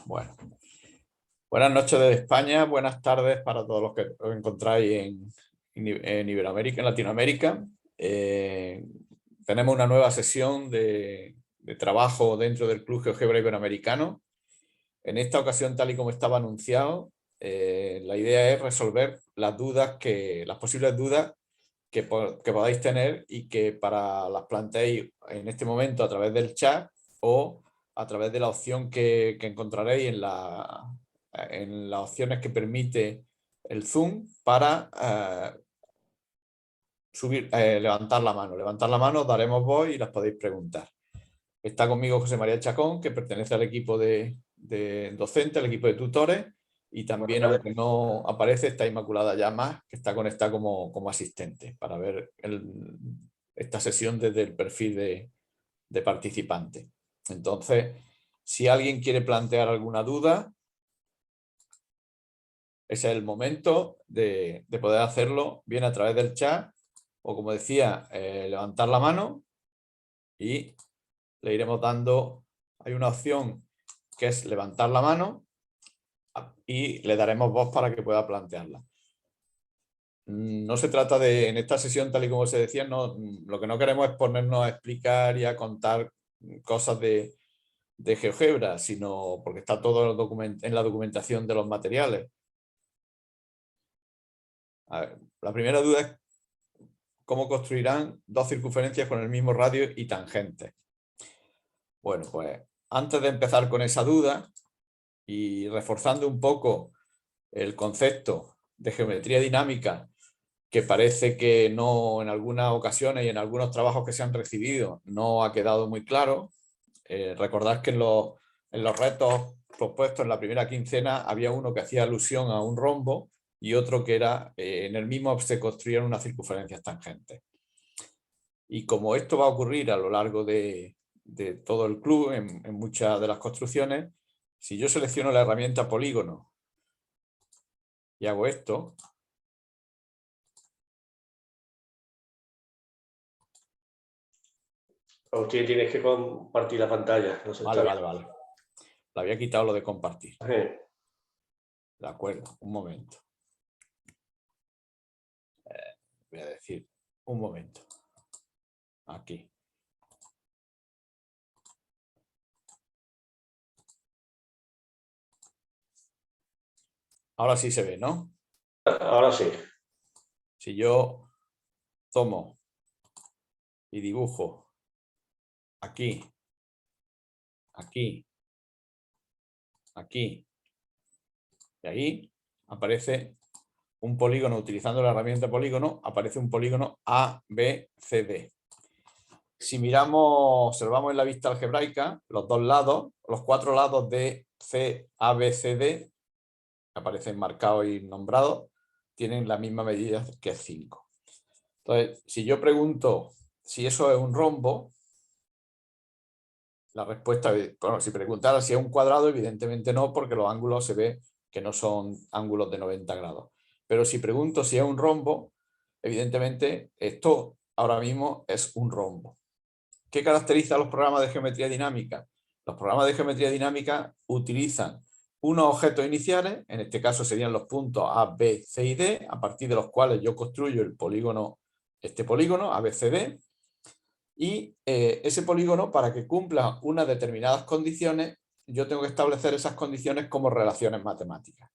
Bueno, buenas noches desde España, buenas tardes para todos los que os encontráis en Iberoamérica, en Latinoamérica. Tenemos una nueva sesión de trabajo dentro del Club GeoGebra Iberoamericano. En esta ocasión, tal y como estaba anunciado, la idea es resolver las posibles dudas que podáis tener y que las planteéis en este momento a través del chat o a través de la opción que encontraréis en las opciones que permite el Zoom para levantar la mano. Levantar la mano, daremos voz y las podéis preguntar. Está conmigo José María Chacón, que pertenece al equipo de docente, al equipo de tutores, y también, aunque no aparece, está Inmaculada Llamas, que está conectada como asistente para ver esta sesión desde el perfil de participante. Entonces, si alguien quiere plantear alguna duda, ese es el momento de poder hacerlo bien a través del chat o, como decía, levantar la mano y le iremos dando. Hay una opción que es levantar la mano y le daremos voz para que pueda plantearla. No se trata de, en esta sesión, tal y como se decía, lo que no queremos es ponernos a explicar y a contar cosas de GeoGebra, sino porque está todo en la documentación de los materiales. A ver, la primera duda es cómo construirán dos circunferencias con el mismo radio y tangentes. Bueno, pues antes de empezar con esa duda y reforzando un poco el concepto de geometría dinámica, que parece que no, en algunas ocasiones y en algunos trabajos que se han recibido no ha quedado muy claro. Recordad que en los retos propuestos en la primera quincena había uno que hacía alusión a un rombo y otro que era, en el mismo se construían unas circunferencias tangentes. Y como esto va a ocurrir a lo largo de todo el club, en muchas de las construcciones, si yo selecciono la herramienta polígono y hago esto, O tienes que compartir la pantalla. No sé, vale. Le había quitado lo de compartir. De acuerdo, un momento. Voy a decir, un momento. Aquí. Ahora sí se ve, ¿no? Ahora sí. Si yo tomo y dibujo aquí, aquí, aquí y ahí, aparece un polígono, utilizando la herramienta polígono, aparece un polígono ABCD. Si observamos en la vista algebraica, los dos lados, los cuatro lados de CABCD, aparecen marcados y nombrados, tienen la misma medida que 5. Entonces, si yo pregunto si eso es un rombo, la respuesta es, bueno, si preguntara si es un cuadrado, evidentemente no, porque los ángulos se ve que no son ángulos de 90 grados. Pero si pregunto si es un rombo, evidentemente esto ahora mismo es un rombo. ¿Qué caracteriza a los programas de geometría dinámica? Los programas de geometría dinámica utilizan unos objetos iniciales, en este caso serían los puntos A, B, C y D, a partir de los cuales yo construyo el polígono, este polígono ABCD, y ese polígono, para que cumpla unas determinadas condiciones, yo tengo que establecer esas condiciones como relaciones matemáticas.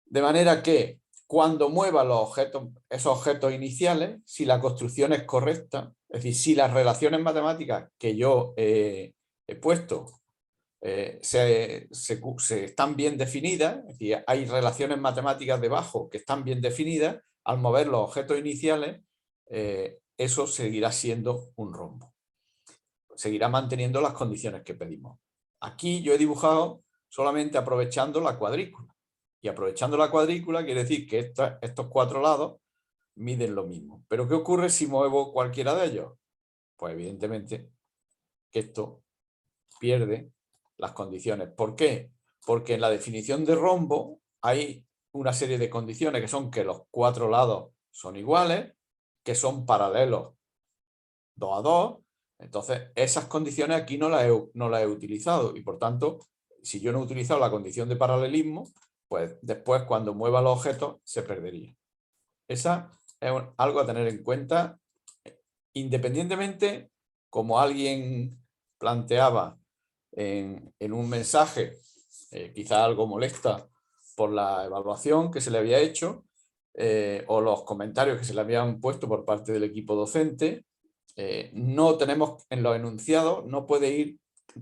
De manera que cuando mueva esos objetos iniciales, si la construcción es correcta, es decir, si las relaciones matemáticas que yo he puesto están bien definidas, es decir, hay relaciones matemáticas debajo que están bien definidas, al mover los objetos iniciales, eso seguirá siendo un rombo. Seguirá manteniendo las condiciones que pedimos. Aquí yo he dibujado solamente aprovechando la cuadrícula. Y aprovechando la cuadrícula quiere decir que estos cuatro lados miden lo mismo. ¿Pero qué ocurre si muevo cualquiera de ellos? Pues evidentemente que esto pierde las condiciones. ¿Por qué? Porque en la definición de rombo hay una serie de condiciones que son que los cuatro lados son iguales, que son paralelos 2 a 2. Entonces, esas condiciones aquí no las he utilizado y, por tanto, si yo no he utilizado la condición de paralelismo, pues después cuando mueva los objetos se perdería. Esa es algo a tener en cuenta, independientemente, como alguien planteaba en un mensaje, quizá algo molesta por la evaluación que se le había hecho, o los comentarios que se le habían puesto por parte del equipo docente, no tenemos en los enunciados, no puede ir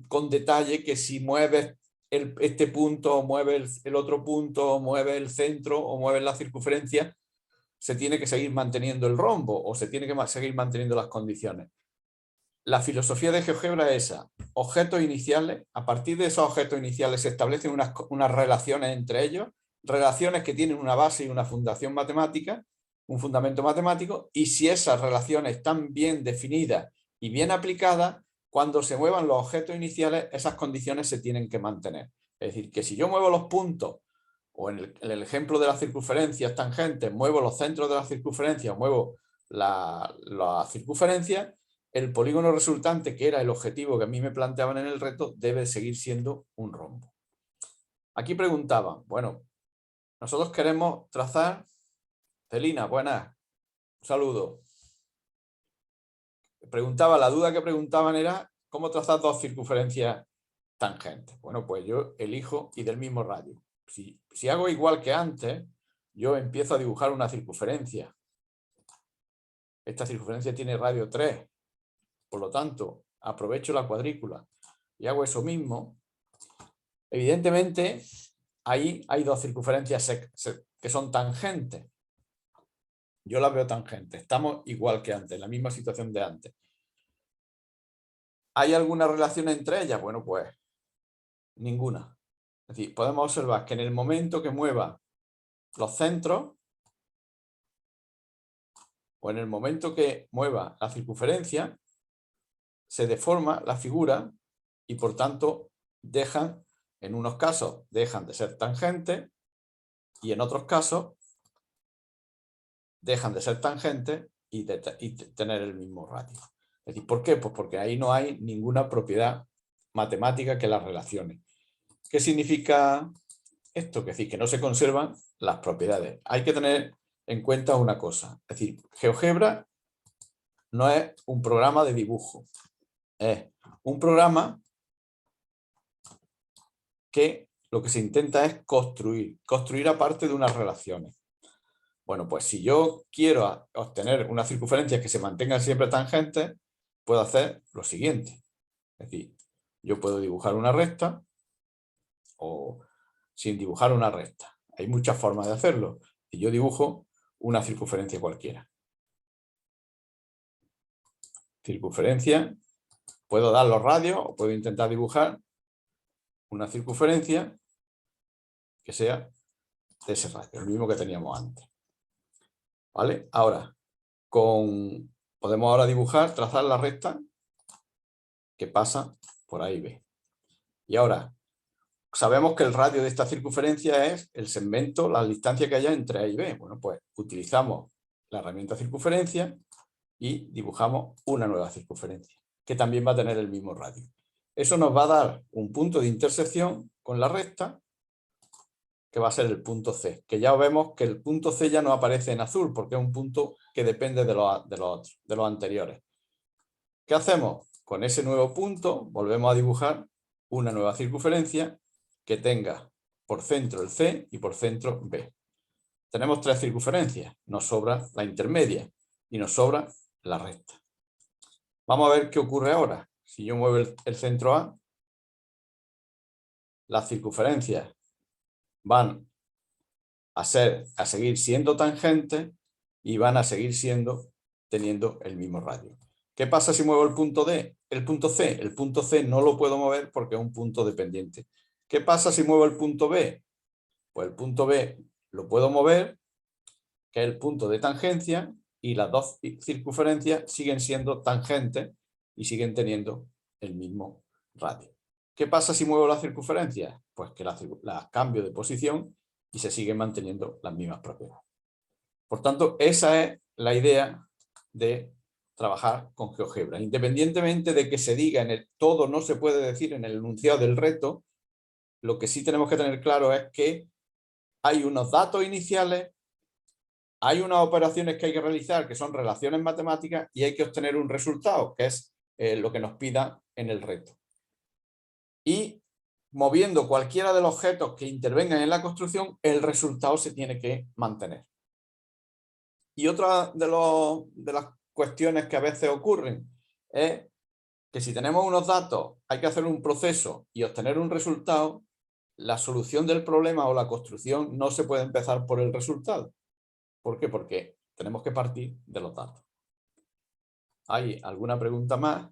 con detalle que si mueves este punto, o mueves el otro punto, o mueves el centro, o mueves la circunferencia, se tiene que seguir manteniendo el rombo, o se tiene que seguir manteniendo las condiciones. La filosofía de GeoGebra es esa: objetos iniciales. A partir de esos objetos iniciales se establecen unas relaciones entre ellos, relaciones que tienen una base y una fundación matemática, un fundamento matemático, y si esas relaciones están bien definidas y bien aplicadas, cuando se muevan los objetos iniciales, esas condiciones se tienen que mantener. Es decir, que si yo muevo los puntos, o en el ejemplo de las circunferencias tangentes, muevo los centros de las circunferencias, muevo la circunferencia, el polígono resultante, que era el objetivo que a mí me planteaban en el reto, debe seguir siendo un rombo. Aquí preguntaban, bueno, nosotros queremos trazar... Celina, buenas, un saludo. Preguntaba, la duda que preguntaban era cómo trazar dos circunferencias tangentes. Bueno, pues yo elijo y del mismo radio. Si hago igual que antes, yo empiezo a dibujar una circunferencia. Esta circunferencia tiene radio 3. Por lo tanto, aprovecho la cuadrícula y hago eso mismo. Evidentemente, ahí hay dos circunferencias que son tangentes. Yo las veo tangentes. Estamos igual que antes, en la misma situación de antes. ¿Hay alguna relación entre ellas? Bueno, pues ninguna. Es decir, podemos observar que en el momento que mueva los centros, o en el momento que mueva la circunferencia, se deforma la figura y por tanto en unos casos dejan de ser tangentes y en otros casos dejan de ser tangentes y tener el mismo radio. Es decir, ¿por qué? Pues porque ahí no hay ninguna propiedad matemática que las relacione. ¿Qué significa esto? Que es decir, que no se conservan las propiedades. Hay que tener en cuenta una cosa. Es decir, GeoGebra no es un programa de dibujo. Es un programa que lo que se intenta es construir a partir de unas relaciones. Bueno, pues si yo quiero obtener una circunferencia que se mantenga siempre tangentes, puedo hacer lo siguiente. Es decir, yo puedo dibujar una recta o sin dibujar una recta. Hay muchas formas de hacerlo. Y yo dibujo una circunferencia cualquiera. Circunferencia, puedo dar los radios o puedo intentar dibujar una circunferencia que sea de ese radio, el mismo que teníamos antes. ¿Vale? Ahora, podemos ahora dibujar, trazar la recta que pasa por ahí B. Y ahora, sabemos que el radio de esta circunferencia es el segmento, la distancia que haya entre A y B. Bueno, pues utilizamos la herramienta circunferencia y dibujamos una nueva circunferencia, que también va a tener el mismo radio. Eso nos va a dar un punto de intersección con la recta, que va a ser el punto C, que ya vemos que el punto C ya no aparece en azul, porque es un punto que depende de los anteriores. ¿Qué hacemos? Con ese nuevo punto volvemos a dibujar una nueva circunferencia que tenga por centro el C y por centro B. Tenemos tres circunferencias, nos sobra la intermedia y nos sobra la recta. Vamos a ver qué ocurre ahora. Si yo muevo el centro A, las circunferencias van a seguir siendo tangentes y van a seguir teniendo el mismo radio. ¿Qué pasa si muevo el punto D? El punto C. El punto C no lo puedo mover porque es un punto dependiente. ¿Qué pasa si muevo el punto B? Pues el punto B lo puedo mover, que es el punto de tangencia, y las dos circunferencias siguen siendo tangentes y siguen teniendo el mismo radio. ¿Qué pasa si muevo las circunferencias? Pues que las cambio de posición y se siguen manteniendo las mismas propiedades. Por tanto, esa es la idea de trabajar con GeoGebra. Independientemente de que se diga todo no se puede decir en el enunciado del reto, lo que sí tenemos que tener claro es que hay unos datos iniciales, hay unas operaciones que hay que realizar, que son relaciones matemáticas, y hay que obtener un resultado, que es lo que nos pida en el reto. Y moviendo cualquiera de los objetos que intervengan en la construcción, el resultado se tiene que mantener. Y otra de las cuestiones que a veces ocurren es que si tenemos unos datos, hay que hacer un proceso y obtener un resultado, la solución del problema o la construcción no se puede empezar por el resultado. ¿Por qué? Porque tenemos que partir de los datos. ¿Hay alguna pregunta más?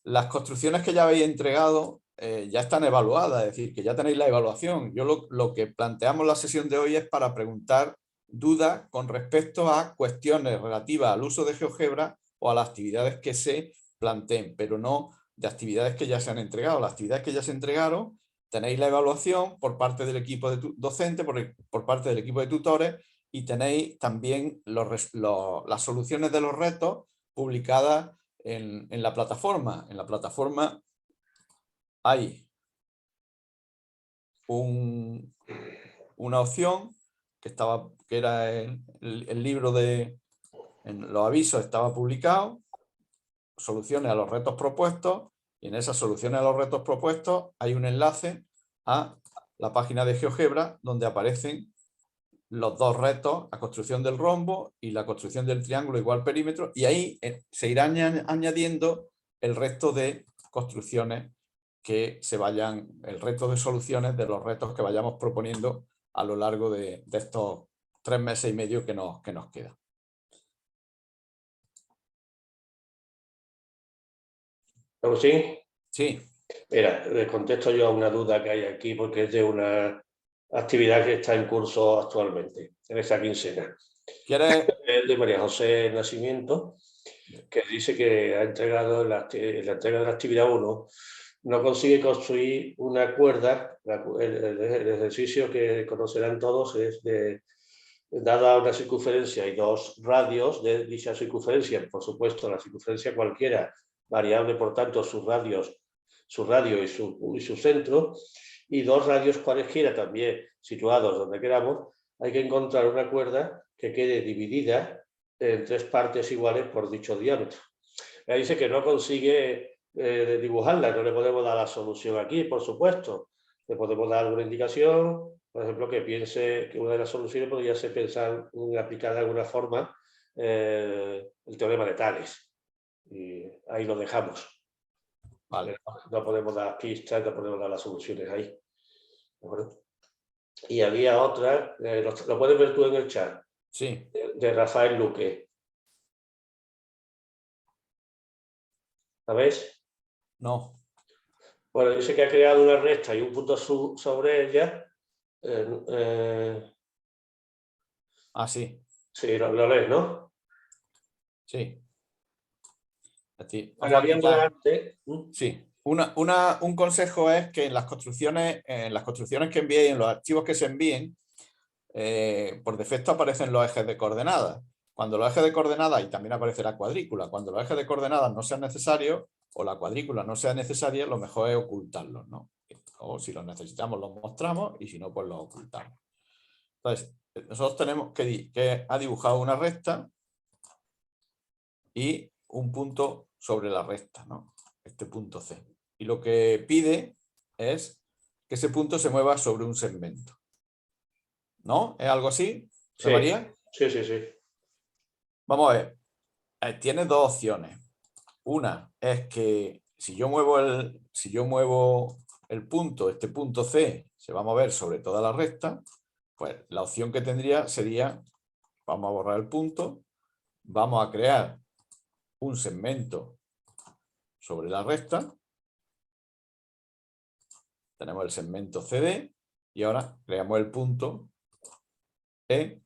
Las construcciones que ya habéis entregado ya están evaluadas, es decir, que ya tenéis la evaluación. Yo lo que planteamos en la sesión de hoy es para preguntar dudas con respecto a cuestiones relativas al uso de GeoGebra o a las actividades que se planteen, pero no de actividades que ya se han entregado. Las actividades que ya se entregaron, tenéis la evaluación por parte del equipo de docente, por parte del equipo de tutores, y tenéis también las soluciones de los retos publicadas en la plataforma. En la plataforma hay una opción que era el libro en los avisos estaba publicado, soluciones a los retos propuestos, y en esas soluciones a los retos propuestos hay un enlace a la página de GeoGebra donde aparecen los dos retos, la construcción del rombo y la construcción del triángulo igual perímetro, y ahí se irán añadiendo el resto de construcciones que se vayan, el resto de soluciones de los retos que vayamos proponiendo a lo largo de estos 3 meses y medio que nos queda. ¿Agustín? Sí. Mira, les contesto yo a una duda que hay aquí porque es de una actividad que está en curso actualmente, en esta quincena. ¿Quieres? Es de María José Nacimiento, que dice que ha entregado en la entrega de la actividad 1, no consigue construir una cuerda. El ejercicio que conocerán todos es dada una circunferencia y 2 radios de dicha circunferencia, por supuesto la circunferencia cualquiera, variable por tanto su radio y su centro, y 2 radios cualesquiera también situados donde queramos, hay que encontrar una cuerda que quede dividida en 3 partes iguales por dicho diámetro. Ella dice que no consigue dibujarla, no le podemos dar la solución aquí, por supuesto. Le podemos dar alguna indicación, por ejemplo, que piense que una de las soluciones podría ser pensar en aplicar de alguna forma el teorema de Tales. Y ahí lo dejamos. Vale. No podemos dar pistas, no podemos dar las soluciones ahí. ¿De acuerdo? Y había otra, lo puedes ver tú en el chat, Sí. de Rafael Luque. ¿La ves? No. Bueno, dice que ha creado una recta y un punto sobre ella. Sí. Sí, lo lees, ¿no? Sí. Bueno, había una antes. Sí. Un consejo es que en las construcciones que enviéis, en los archivos que se envíen, por defecto aparecen los ejes de coordenadas. Cuando los ejes de coordenadas, y también aparecerá cuadrícula, cuando los ejes de coordenadas no sean necesarios o la cuadrícula no sea necesaria, lo mejor es ocultarlos, ¿no? O si los necesitamos los mostramos y si no, pues los ocultamos. Entonces, nosotros tenemos que ha dibujado una recta y un punto sobre la recta, ¿no? Este punto C. Y lo que pide es que ese punto se mueva sobre un segmento. ¿No? ¿Es algo así? Sí. María? Sí, sí, sí. Vamos a ver. Tiene 2 opciones. Una es que si yo muevo el punto, este punto C se va a mover sobre toda la recta, pues la opción que tendría sería, vamos a borrar el punto, vamos a crear un segmento sobre la recta, tenemos el segmento CD y ahora creamos el punto E,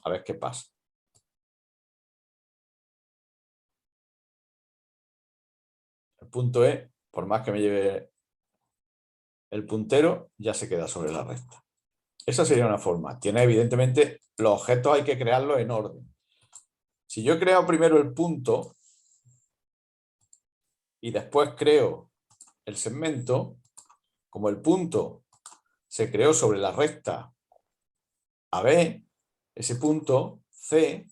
a ver qué pasa. El punto E, por más que me lleve el puntero, ya se queda sobre la recta. Esa sería una forma. Tiene, evidentemente, los objetos hay que crearlos en orden. Si yo he creado primero el punto, y después creo el segmento, como el punto se creó sobre la recta AB, ese punto C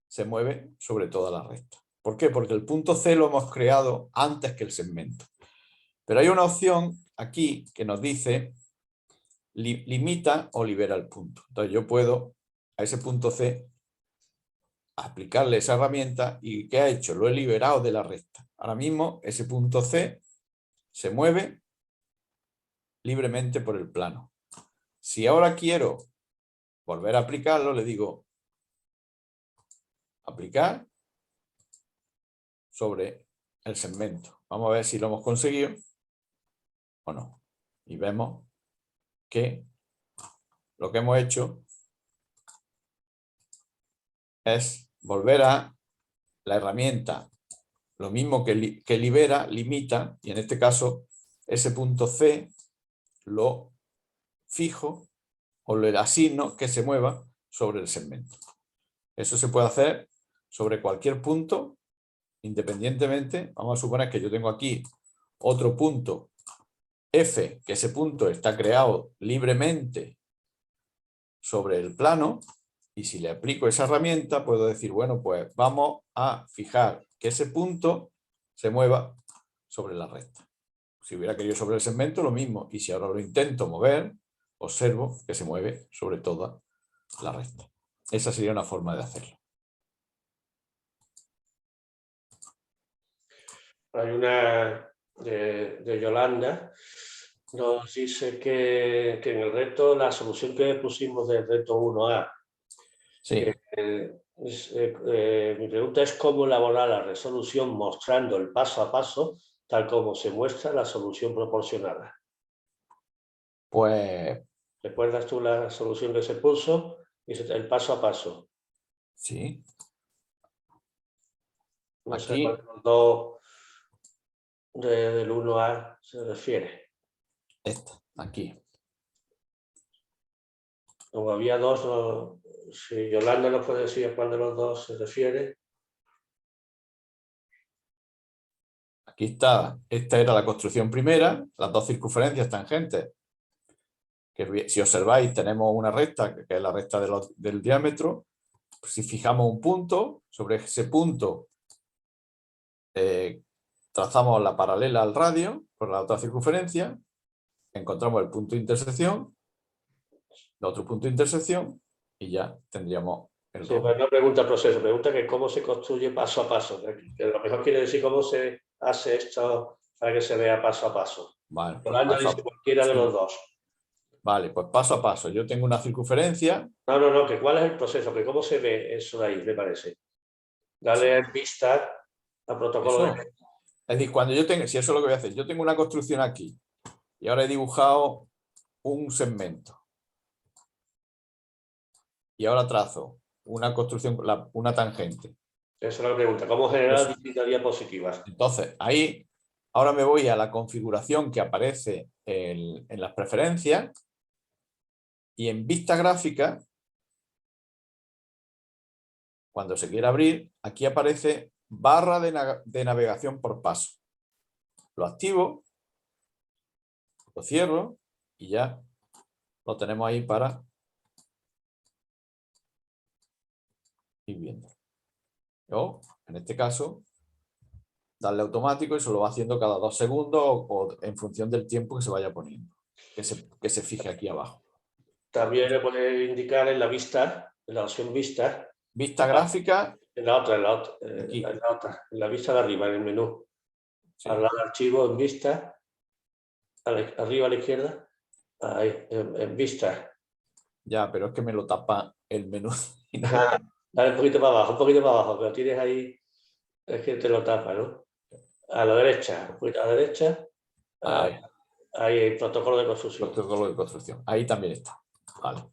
se mueve sobre toda la recta. ¿Por qué? Porque el punto C lo hemos creado antes que el segmento. Pero hay una opción aquí que nos dice limita o libera el punto. Entonces yo puedo a ese punto C aplicarle esa herramienta y ¿qué ha hecho? Lo he liberado de la recta. Ahora mismo ese punto C se mueve libremente por el plano. Si ahora quiero volver a aplicarlo, le digo aplicar sobre el segmento. Vamos a ver si lo hemos conseguido o no. Y vemos que lo que hemos hecho es volver a la herramienta, lo mismo que libera, limita, y en este caso ese punto C lo fijo o le asigno que se mueva sobre el segmento. Eso se puede hacer sobre cualquier punto, independientemente. Vamos a suponer que yo tengo aquí otro punto F, que ese punto está creado libremente sobre el plano, y si le aplico esa herramienta puedo decir, bueno, pues vamos a fijar que ese punto se mueva sobre la recta. Si hubiera querido sobre el segmento, lo mismo, y si ahora lo intento mover, observo que se mueve sobre toda la recta. Esa sería una forma de hacerlo. Hay una de Yolanda, nos dice que en el reto, la solución que pusimos del reto 1A, Sí. mi pregunta es cómo elaborar la resolución mostrando el paso a paso, tal como se muestra la solución proporcionada. Pues... ¿Recuerdas tú la solución que se puso? El paso a paso. Sí. No sé Aquí... cuál de los dos del 1A se refiere. Esta, aquí. Como había dos, no, si Yolanda nos puede decir a cuál de los dos se refiere. Aquí está, esta era la construcción primera, las dos circunferencias tangentes. Que si observáis tenemos una recta, que es la recta del diámetro. Si fijamos un punto, sobre ese punto trazamos la paralela al radio por la otra circunferencia, encontramos el punto de intersección, el otro punto de intersección, y ya tendríamos el Sí, rombo. pero no pregunta el proceso, pregunta que cómo se construye paso a paso. Que a lo mejor quiere decir cómo se hace esto para que se vea paso a paso. Vale, pues Yolanda dice cualquiera de los dos. Vale, pues paso a paso. Yo tengo una circunferencia. No, que cuál es el proceso, que cómo se ve eso de ahí, me parece. Dale en vista al protocolo Eso. Es decir, cuando yo tengo, si eso es lo que voy a hacer, yo tengo una construcción aquí y ahora he dibujado un segmento y ahora trazo una construcción, una tangente. Esa es la pregunta, ¿cómo generar distintas diapositivas? Entonces, ahí, ahora me voy a la configuración que aparece en las preferencias y en vista gráfica, cuando se quiera abrir, aquí aparece barra de navegación por paso. Lo activo, lo cierro y ya lo tenemos ahí para ir viendo. O, en este caso, darle automático y se lo va haciendo cada 2 segundos o en función del tiempo que se vaya poniendo, que se fije aquí abajo. También le puede indicar en la vista, en la opción vista. Vista gráfica. En la otra, en la vista de arriba, en el menú. Sí. Al lado de archivo, en vista, arriba a la izquierda, ahí, en vista. Ya, pero es que me lo tapa el menú. Dale un poquito para abajo, pero tienes ahí, es que te lo tapa, ¿no? A la derecha, un poquito a la derecha, ahí el protocolo de construcción. Protocolo de construcción, ahí también está. Vale.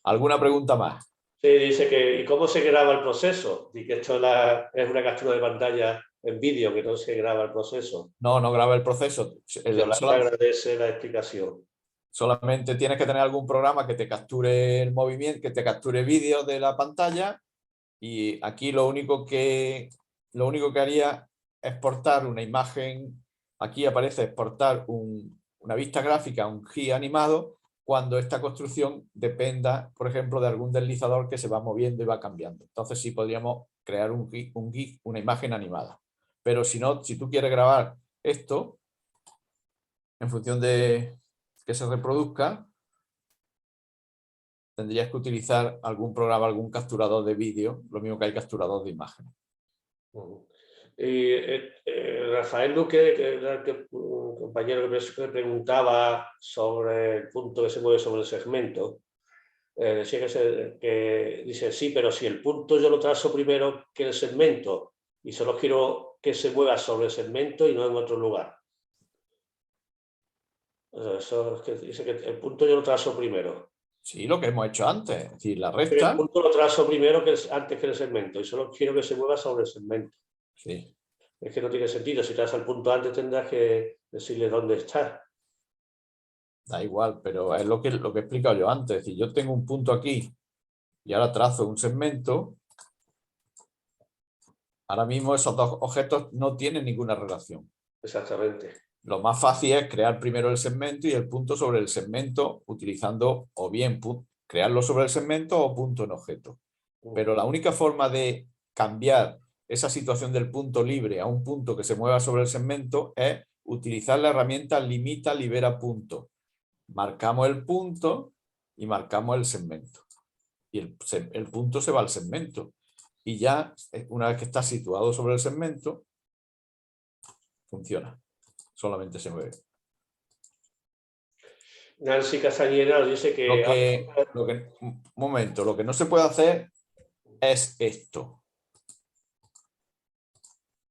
¿Alguna pregunta más? Sí, dice que, ¿y cómo se graba el proceso? Y que esto es una captura de pantalla en vídeo, que no se graba el proceso. No, no graba el proceso. Agradece la explicación. Solamente tienes que tener algún programa que te capture el movimiento, que te capture vídeo de la pantalla, y aquí lo único que haría exportar una imagen, aquí aparece exportar una vista gráfica, un GIF animado, cuando esta construcción dependa, por ejemplo, de algún deslizador que se va moviendo y va cambiando. Entonces sí podríamos crear un GIF, una imagen animada. Pero si no, si tú quieres grabar esto, en función de que se reproduzca, tendrías que utilizar algún programa, algún capturador de vídeo, lo mismo que hay capturador de imágenes. Y Rafael Luque, que era un compañero que preguntaba sobre el punto que se mueve sobre el segmento, decía que dice, sí, pero si el punto yo lo trazo primero que el segmento y solo quiero que se mueva sobre el segmento y no en otro lugar. Eso es que dice que el punto yo lo trazo primero. Sí, lo que hemos hecho antes, es decir, la El recta. punto lo trazo primero antes que el segmento y solo quiero que se mueva sobre el segmento. Sí. Es que no tiene sentido. Si trazas el punto antes tendrás que decirle dónde está. Da igual, pero es lo que he explicado yo antes. Es decir, yo tengo un punto aquí y ahora trazo un segmento. Ahora mismo esos dos objetos no tienen ninguna relación. Exactamente. Lo más fácil es crear primero el segmento y el punto sobre el segmento utilizando o bien crearlo sobre el segmento o punto en objeto. Pero la única forma de cambiar esa situación del punto libre a un punto que se mueva sobre el segmento es utilizar la herramienta limita libera punto. Marcamos el punto y marcamos el segmento. Y el punto se va al segmento. Y ya, una vez que está situado sobre el segmento, funciona. Solamente se mueve. Nancy Castañeda dice que... Un momento, lo que no se puede hacer es esto.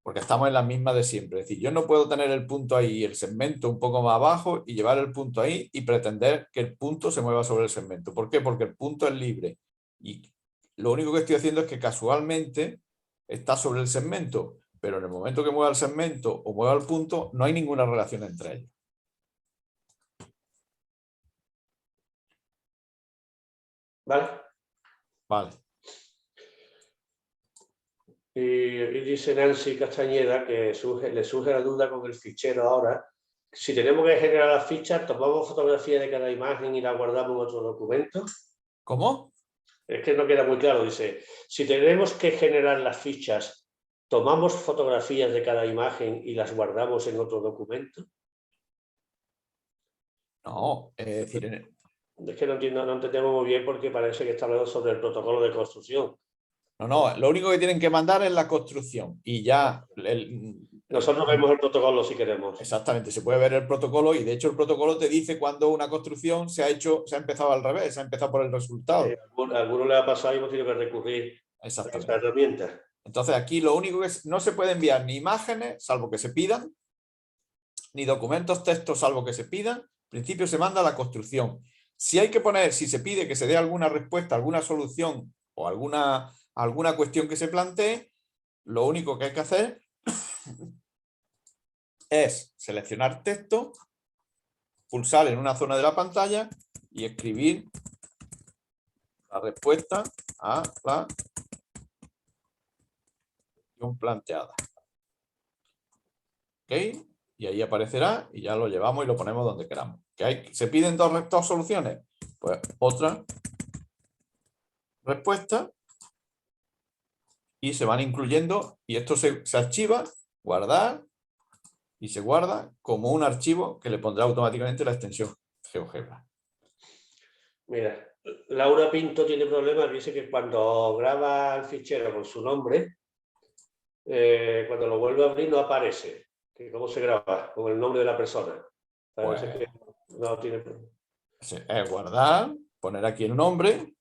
Porque estamos en la misma de siempre. Es decir, yo no puedo tener el punto ahí y el segmento un poco más abajo y llevar el punto ahí y pretender que el punto se mueva sobre el segmento. ¿Por qué? Porque el punto es libre. Y lo único que estoy haciendo es que casualmente está sobre el segmento, pero en el momento que mueva el segmento o mueva el punto, no hay ninguna relación entre ellos. ¿Vale? Vale. Y dice Nancy Castañeda que le surge la duda con el fichero ahora. Si tenemos que generar las fichas, ¿tomamos fotografía de cada imagen y la guardamos en otro documento? ¿Cómo? Es que no queda muy claro. Dice, si tenemos que generar las fichas, ¿tomamos fotografías de cada imagen y las guardamos en otro documento? No, es decir... Es que no entendemos muy bien porque parece que está hablando sobre el protocolo de construcción. No, lo único que tienen que mandar es la construcción y ya... Nosotros vemos el protocolo si queremos. Exactamente, se puede ver el protocolo y de hecho el protocolo te dice cuando una construcción se ha empezado al revés, se ha empezado por el resultado. A alguno le ha pasado y hemos tenido que recurrir a esa herramienta. Entonces aquí lo único que no se puede enviar ni imágenes, salvo que se pidan, ni documentos textos, salvo que se pidan. En principio se manda la construcción. Si hay que poner, si se pide que se dé alguna respuesta, alguna solución o alguna cuestión que se plantee, lo único que hay que hacer es seleccionar texto, pulsar en una zona de la pantalla y escribir la respuesta a la cuestión planteada. ¿Ok? Y ahí aparecerá y ya lo llevamos y lo ponemos donde queramos. ¿Se piden dos soluciones? Pues otra respuesta y se van incluyendo y esto se archiva, guardar y se guarda como un archivo que le pondrá automáticamente la extensión GeoGebra. Mira, Laura Pinto tiene problemas, dice que cuando graba el fichero con su nombre, cuando lo vuelve a abrir no aparece. ¿Cómo se graba? Con el nombre de la persona. Parece que no tiene problema. Es guardar, poner aquí el nombre.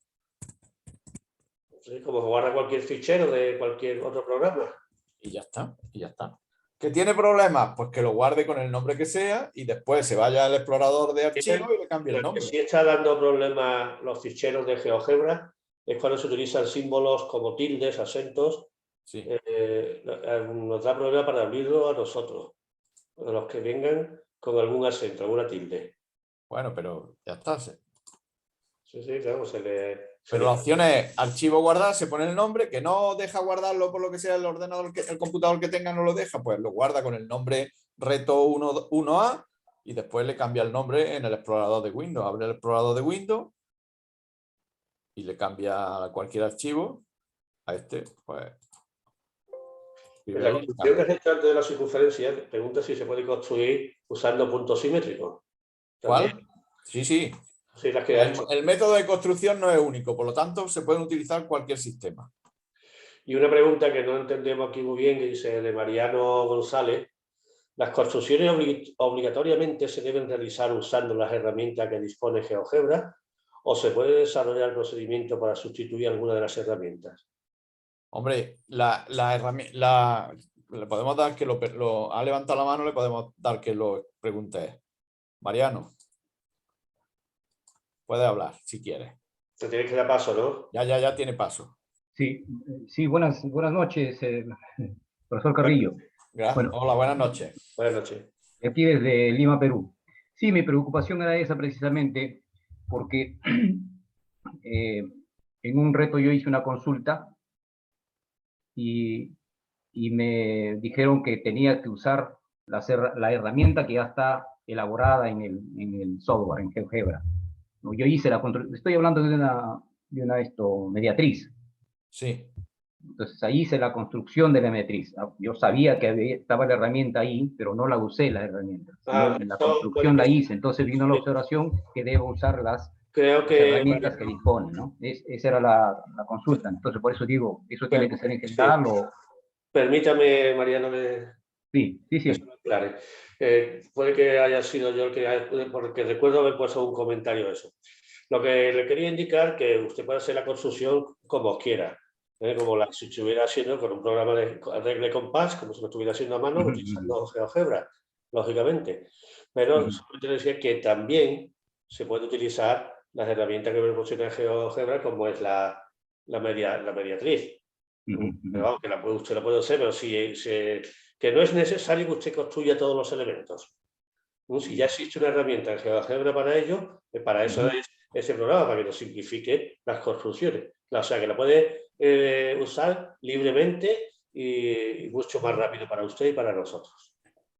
Sí, como guarda cualquier fichero de cualquier otro programa. Y ya está, y ya está. ¿Que tiene problemas? Pues que lo guarde con el nombre que sea y después se vaya al explorador de archivos y le cambie el nombre. Si está dando problemas los ficheros de GeoGebra es cuando se utilizan símbolos como tildes, acentos. Sí. Nos da problema para abrirlo a nosotros, a los que vengan con algún acento, alguna tilde. Bueno, pero ya está. Sí, claro, se le Pero la opción es archivo guardar, se pone el nombre, que no deja guardarlo por lo que sea el ordenador, el computador que tenga no lo deja, pues lo guarda con el nombre reto 1A y después le cambia el nombre en el explorador de Windows. Abre el explorador de Windows y le cambia cualquier archivo a este, pues. En la construcción que has hecho antes de la circunferencia, pregunta si se puede construir usando puntos simétricos. ¿Cuál? ¿También? Sí, sí. Sí, las que ha hecho. El método de construcción no es único, por lo tanto se pueden utilizar cualquier sistema. Y una pregunta que no entendemos aquí muy bien, que dice de Mariano González: ¿las construcciones obligatoriamente se deben realizar usando las herramientas que dispone GeoGebra o se puede desarrollar el procedimiento para sustituir alguna de las herramientas? Hombre, le podemos dar que lo ha levantado la mano, le podemos dar que lo pregunte. Mariano, puedes hablar si quieres. Te tienes que dar paso, ¿no? Ya tiene paso. Sí, sí, buenas noches, profesor Carrillo. Gracias. Bueno, hola, buenas noches. Buenas noches. aquí desde Lima, Perú. Sí, mi preocupación era esa precisamente porque en un reto yo hice una consulta y me dijeron que tenía que usar la herramienta que ya está elaborada en el software, en GeoGebra. ¿No? Yo hice estoy hablando de una mediatriz. Sí. Entonces ahí hice la construcción de la matriz. Yo sabía que estaba la herramienta ahí, pero no la usé la herramienta. La construcción la hice, entonces vino la observación que debo usar las herramientas que dispone, ¿no? Esa era la consulta. Entonces por eso digo, ¿eso tiene que ser en general o...? Permítame, Mariano, Sí. Claro. Puede que haya sido yo el que, porque recuerdo haber puesto un comentario de eso. Lo que le quería indicar que usted puede hacer la construcción como quiera, como si estuviera haciendo con un programa de regla y compás, como si lo estuviera haciendo a mano, utilizando GeoGebra, lógicamente. Pero solamente decía que también se puede utilizar las herramientas que proporciona GeoGebra, como es la mediatriz. Pero vamos, que usted la puede hacer, pero que no es necesario que usted construya todos los elementos. Si ya existe una herramienta en GeoGebra para ello, para eso es ese programa, para que nos simplifique las construcciones. O sea, que la puede usar libremente y mucho más rápido para usted y para nosotros.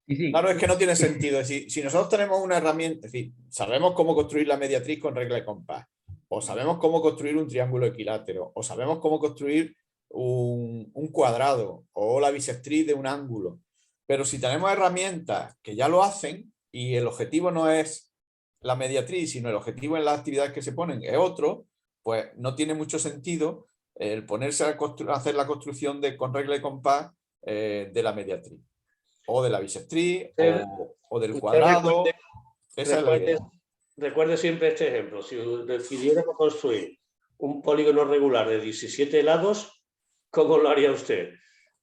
Sí. Claro, es que no tiene sentido. Es decir, si nosotros tenemos una herramienta, es decir, sabemos cómo construir la mediatriz con regla de compás, o sabemos cómo construir un triángulo equilátero, o sabemos cómo construir un cuadrado o la bisectriz de un ángulo. Pero si tenemos herramientas que ya lo hacen y el objetivo no es la mediatriz, sino el objetivo en las actividades que se ponen es otro, pues no tiene mucho sentido el ponerse a hacer la construcción con regla de compás de la mediatriz o de la bisectriz o del cuadrado. Esa es la idea. Recuerde siempre este ejemplo. Si decidiéramos construir un polígono regular de 17 lados, ¿cómo lo haría usted?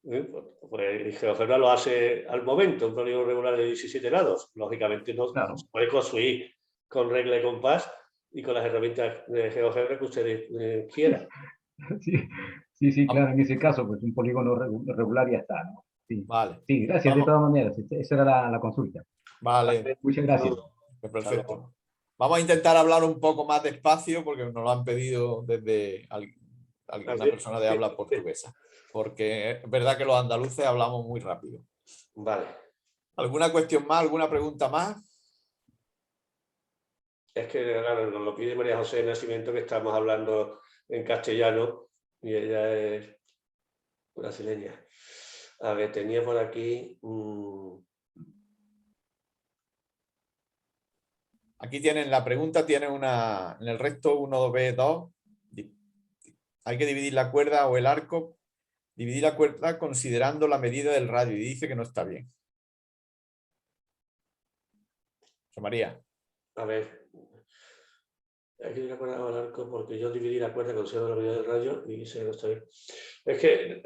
Pues GeoGebra lo hace al momento, un polígono regular de 17 lados. Lógicamente no se puede construir con regla y compás y con las herramientas de GeoGebra que usted quiera. Sí, claro, en ese caso, pues un polígono regular ya está, ¿no? Sí. Vale. Sí, gracias. Vamos. De todas maneras, esa era la consulta. Vale. Muchas gracias. Perfecto. Vamos a intentar hablar un poco más despacio porque nos lo han pedido desde alguna persona de habla portuguesa. Porque es verdad que los andaluces hablamos muy rápido. Vale. ¿Alguna cuestión más? ¿Alguna pregunta más? Es que claro, nos lo pide María José de Nacimiento, que estamos hablando en castellano y ella es brasileña. A ver, tenía por aquí... Aquí tienen la pregunta, tiene una en el recto 1B2. Hay que dividir la cuerda o el arco. Dividir la cuerda considerando la medida del radio y dice que no está bien. José María. A ver, hay que dividir la cuerda o el arco porque yo dividí la cuerda considerando la medida del radio y dice que no está bien. Es que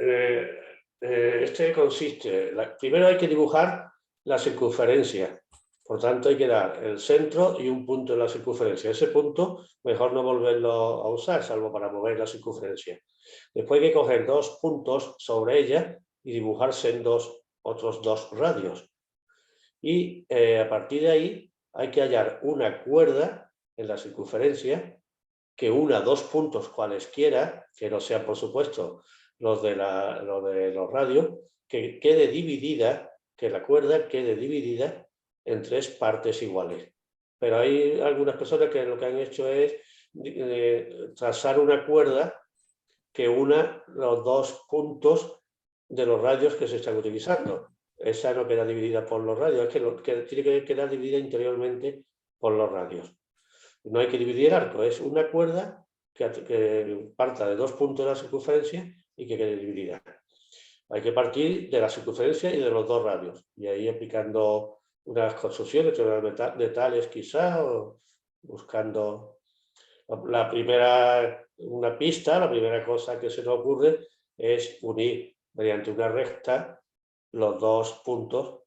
este consiste, primero hay que dibujar la circunferencia. Por tanto, hay que dar el centro y un punto en la circunferencia. Ese punto, mejor no volverlo a usar, salvo para mover la circunferencia. Después hay que coger dos puntos sobre ella y dibujarse en otros dos radios. Y a partir de ahí hay que hallar una cuerda en la circunferencia que una dos puntos cualesquiera, que no sean, por supuesto, los de los radios, que quede dividida, que la cuerda quede dividida en 3 partes iguales. Pero hay algunas personas que lo que han hecho es trazar una cuerda que una los 2 puntos de los radios que se están utilizando. Esa no queda dividida por los radios, es que tiene que quedar dividida interiormente por los radios. No hay que dividir el arco, es una cuerda que parta de 2 puntos de la circunferencia y que quede dividida. Hay que partir de la circunferencia y de los 2 radios, y ahí aplicando unas construcciones de tales quizá, o buscando una primera cosa que se nos ocurre es unir mediante una recta los 2 puntos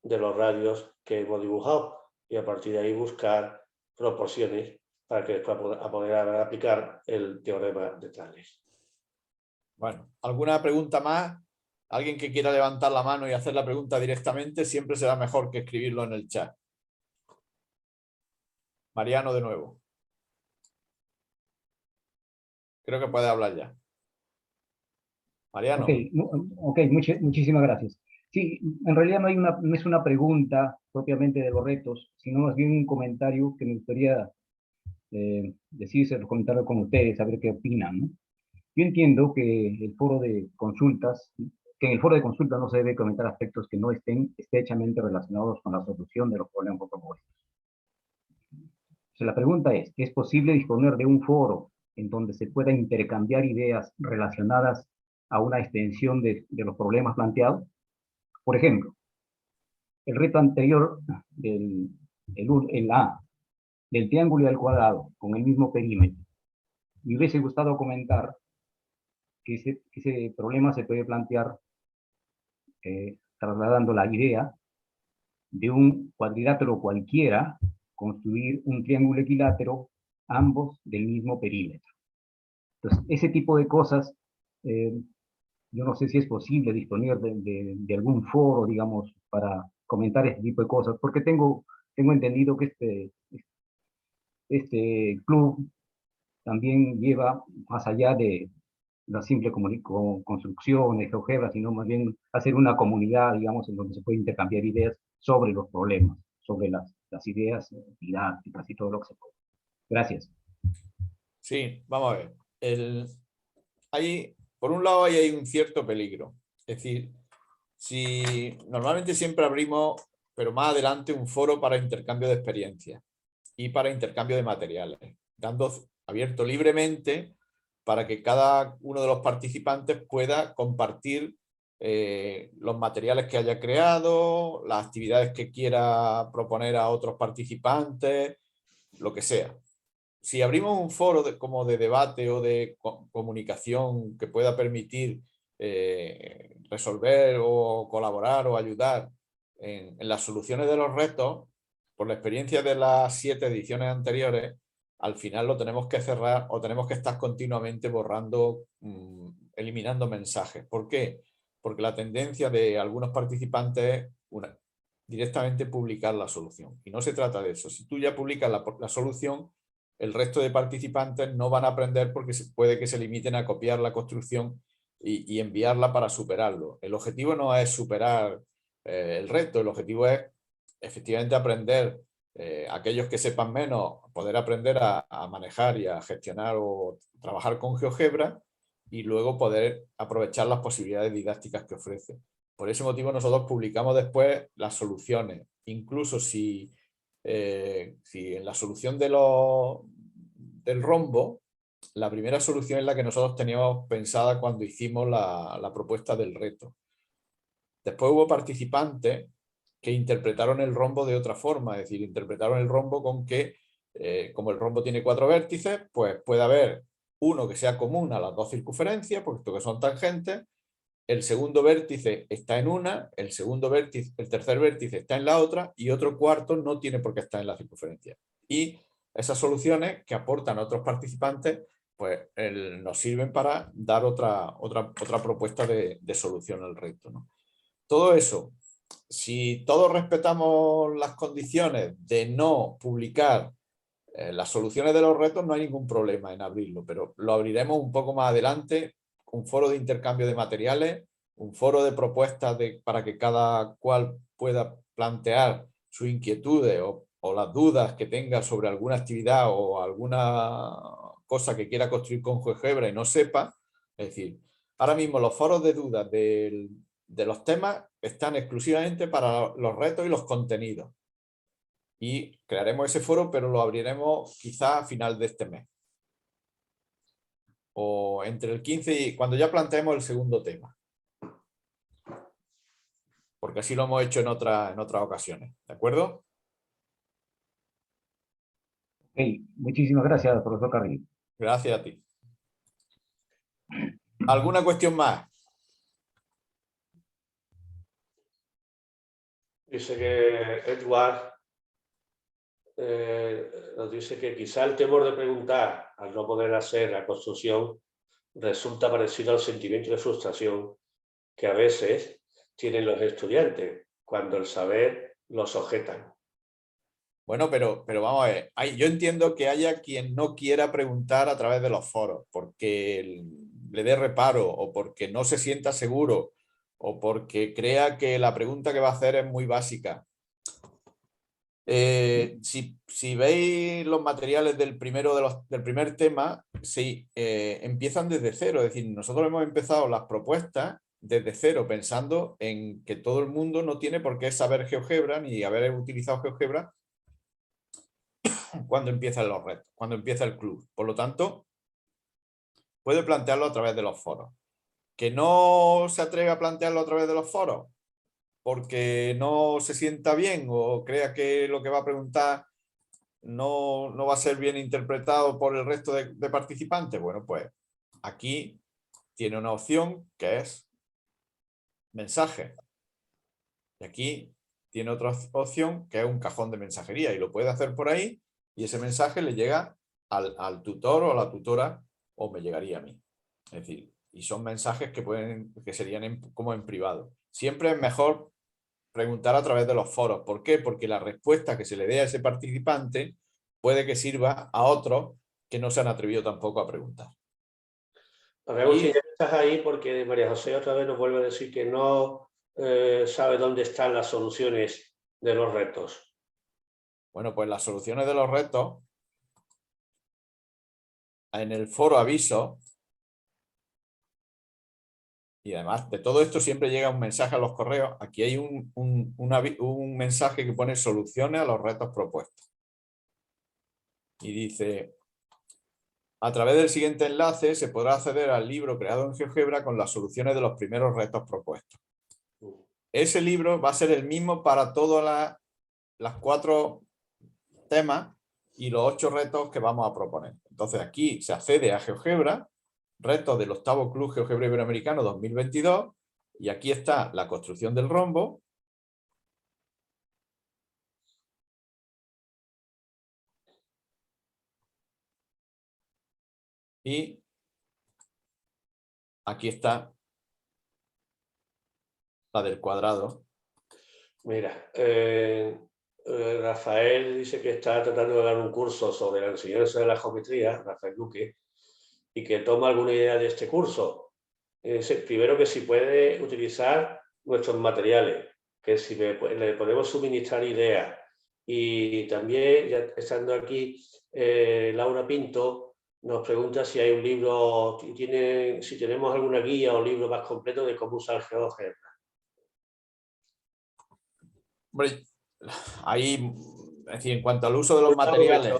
de los radios que hemos dibujado, y a partir de ahí buscar proporciones para que después poder aplicar el teorema de Tales. Bueno, ¿alguna pregunta más? Alguien que quiera levantar la mano y hacer la pregunta directamente, siempre será mejor que escribirlo en el chat. Mariano, de nuevo. Creo que puede hablar ya. Mariano. Ok, muchísimas gracias. Sí, en realidad no es una pregunta propiamente de los retos, sino más bien un comentario que me gustaría comentarlo con ustedes, a ver qué opinan, ¿no? Yo entiendo que en el foro de consultas no se debe comentar aspectos que no estén estrechamente relacionados con la solución de los problemas propuestos. La pregunta ¿es posible disponer de un foro en donde se pueda intercambiar ideas relacionadas a una extensión de los problemas planteados? Por ejemplo, el reto anterior del triángulo y al cuadrado con el mismo perímetro. Me hubiese gustado comentar que ese problema se puede plantear trasladando la idea de un cuadrilátero cualquiera, construir un triángulo equilátero, ambos del mismo perímetro. Entonces, ese tipo de cosas, yo no sé si es posible disponer de algún foro, digamos, para comentar este tipo de cosas, porque tengo entendido que este club también lleva más allá de la simple construcción de GeoGebra, sino más bien hacer una comunidad, digamos, en donde se puede intercambiar ideas sobre los problemas, sobre las ideas didácticas y todo lo que se puede. Gracias. Sí, vamos a ver. Por un lado, hay un cierto peligro. Es decir, si normalmente siempre abrimos, pero más adelante, un foro para intercambio de experiencias y para intercambio de materiales, dando abierto libremente para que cada uno de los participantes pueda compartir los materiales que haya creado, las actividades que quiera proponer a otros participantes, lo que sea. Si abrimos un foro como de debate o de comunicación que pueda permitir resolver o colaborar o ayudar en las soluciones de los retos, por la experiencia de las 7 ediciones anteriores, al final lo tenemos que cerrar o tenemos que estar continuamente borrando, eliminando mensajes. ¿Por qué? Porque la tendencia de algunos participantes es directamente publicar la solución. Y no se trata de eso. Si tú ya publicas la solución, el resto de participantes no van a aprender porque puede que se limiten a copiar la construcción y enviarla para superarlo. El objetivo no es superar el reto, el objetivo es efectivamente aprender, aquellos que sepan menos, poder aprender a manejar y a gestionar o trabajar con GeoGebra y luego poder aprovechar las posibilidades didácticas que ofrece. Por ese motivo nosotros publicamos después las soluciones, incluso si en la solución del rombo, la primera solución es la que nosotros teníamos pensada cuando hicimos la propuesta del reto. Después hubo participantes que interpretaron el rombo de otra forma, es decir, interpretaron el rombo con que, como el rombo tiene 4 vértices, pues puede haber uno que sea común a las 2 circunferencias, puesto que son tangentes, el segundo vértice está en una, el tercer vértice está en la otra y otro cuarto no tiene por qué estar en la circunferencia. Y esas soluciones que aportan a otros participantes pues nos sirven para dar otra propuesta de solución al reto, ¿no? Todo eso, si todos respetamos las condiciones de no publicar las soluciones de los retos no hay ningún problema en abrirlo, pero lo abriremos un poco más adelante, un foro de intercambio de materiales, un foro de propuestas para que cada cual pueda plantear sus inquietudes o las dudas que tenga sobre alguna actividad o alguna cosa que quiera construir con GeoGebra y no sepa. Es decir, ahora mismo los foros de dudas de los temas están exclusivamente para los retos y los contenidos. Y crearemos ese foro, pero lo abriremos quizá a final de este mes. O entre el 15 y cuando ya planteemos el segundo tema. Porque así lo hemos hecho en otras ocasiones. ¿De acuerdo? Ok, muchísimas gracias, profesor Carrillo. Gracias a ti. ¿Alguna cuestión más? Dice que Edward nos dice que quizá el temor de preguntar al no poder hacer la construcción resulta parecido al sentimiento de frustración que a veces tienen los estudiantes cuando el saber los objetan. Bueno, pero vamos a ver, yo entiendo que haya quien no quiera preguntar a través de los foros porque le dé reparo o porque no se sienta seguro o porque crea que la pregunta que va a hacer es muy básica. Si veis los materiales del primer tema, sí, empiezan desde cero. Es decir, nosotros hemos empezado las propuestas desde cero, pensando en que todo el mundo no tiene por qué saber GeoGebra ni haber utilizado GeoGebra cuando empiezan los retos, cuando empieza el club. Por lo tanto, puede plantearlo a través de los foros. ¿Que no se atreve a plantearlo a través de los foros porque no se sienta bien o crea que lo que va a preguntar no va a ser bien interpretado por el resto de participantes? Bueno, pues aquí tiene una opción que es mensaje. Y aquí tiene otra opción que es un cajón de mensajería y lo puede hacer por ahí y ese mensaje le llega al tutor o a la tutora o me llegaría a mí. Es decir, y son mensajes que serían como en privado. Siempre es mejor preguntar a través de los foros. ¿Por qué? Porque la respuesta que se le dé a ese participante puede que sirva a otros que no se han atrevido tampoco a preguntar. Agustín, ya estás ahí porque María José otra vez nos vuelve a decir que no sabe dónde están las soluciones de los retos. Bueno, pues las soluciones de los retos en el foro aviso, y además de todo esto siempre llega un mensaje a los correos. Aquí hay un mensaje que pone soluciones a los retos propuestos. Y dice: a través del siguiente enlace se podrá acceder al libro creado en GeoGebra con las soluciones de los primeros retos propuestos. Ese libro va a ser el mismo para todas las 4 temas y los 8 retos que vamos a proponer. Entonces aquí se accede a GeoGebra, retos del 8º Club GeoGebra Iberoamericano 2022, y aquí está la construcción del rombo. Y aquí está la del cuadrado. Mira, Rafael dice que está tratando de dar un curso sobre la enseñanza de la geometría, Rafael Luque, y que toma alguna idea de este curso. Primero, que si puede utilizar nuestros materiales, que si le podemos suministrar ideas. Y también, ya estando aquí, Laura Pinto nos pregunta si hay un libro, si tenemos alguna guía o libro más completo de cómo usar GeoGebra. Hombre, ahí, es decir, en cuanto al uso de los materiales...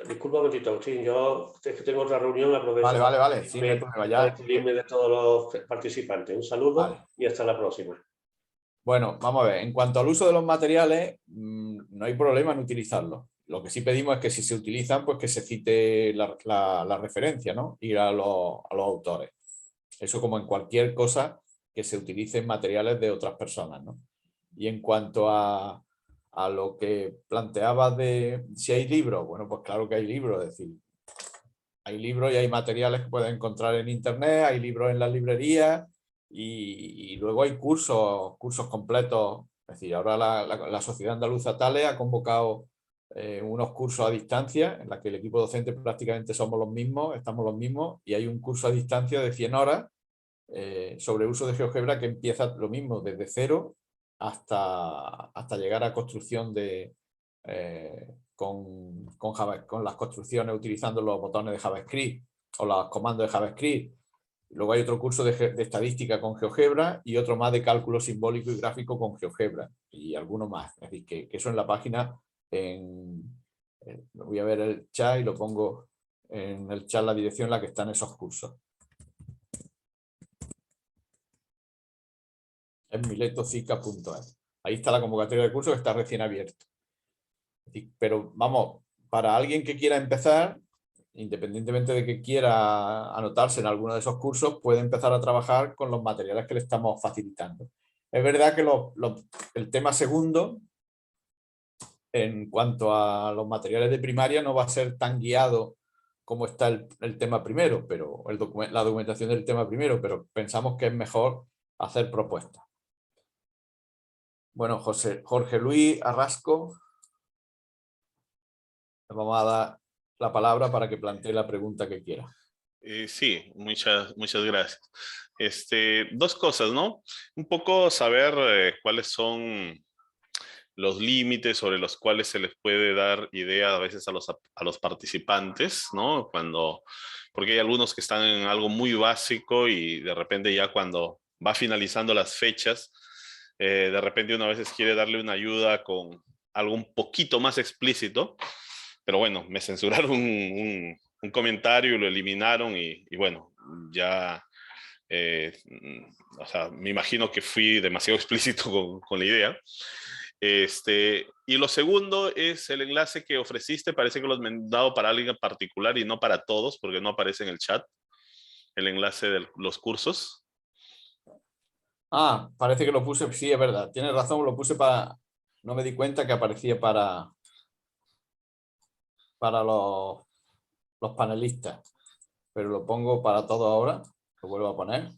Disculpa un momentito, Agustín, yo es que tengo otra reunión, aprovecho Vale, sí, para despedirme de todos los participantes. Un saludo y hasta la próxima. Bueno, vamos a ver, en cuanto al uso de los materiales, no hay problema en utilizarlos. Lo que sí pedimos es que si se utilizan, pues que se cite la referencia, ¿no? Ir a los autores. Eso como en cualquier cosa que se utilicen materiales de otras personas, ¿no? Y en cuanto a lo que planteabas de si hay libros, bueno, pues claro que hay libros, es decir, hay libros y hay materiales que puedes encontrar en internet, hay libros en las librerías y luego hay cursos completos. Es decir, ahora la Sociedad Andaluza Tale ha convocado unos cursos a distancia en los que el equipo docente prácticamente somos los mismos, estamos los mismos, y hay un curso a distancia de 100 horas sobre uso de GeoGebra que empieza lo mismo, desde cero hasta llegar a construcción de, con las construcciones utilizando los botones de JavaScript o los comandos de JavaScript. Luego hay otro curso de estadística con GeoGebra y otro más de cálculo simbólico y gráfico con GeoGebra y alguno más. Es decir, que eso en la página, voy a ver el chat y lo pongo en el chat la dirección en la que están esos cursos. Es miletocica.es. Ahí está la convocatoria de curso que está recién abierto. Pero vamos, para alguien que quiera empezar, independientemente de que quiera anotarse en alguno de esos cursos, puede empezar a trabajar con los materiales que le estamos facilitando. Es verdad que el tema segundo, en cuanto a los materiales de primaria, no va a ser tan guiado como está el tema primero, pero la documentación del tema primero, pero pensamos que es mejor hacer propuestas. Bueno, Jorge Luis Arrasco, le vamos a dar la palabra para que plantee la pregunta que quiera. Sí, muchas gracias. Dos cosas, ¿no? Un poco saber cuáles son los límites sobre los cuales se les puede dar idea a veces a los participantes, ¿no? Porque hay algunos que están en algo muy básico y de repente ya cuando va finalizando las fechas, de repente uno a veces quiere darle una ayuda con algo un poquito más explícito, pero bueno, me censuraron un comentario y lo eliminaron y bueno, ya, o sea, me imagino que fui demasiado explícito con la idea. Y lo segundo es el enlace que ofreciste, parece que lo has mandado para alguien en particular y no para todos, porque no aparece en el chat el enlace de los cursos. Ah, parece que lo puse, sí, es verdad, tienes razón, lo puse para, no me di cuenta que aparecía para los panelistas, pero lo pongo para todo ahora, lo vuelvo a poner.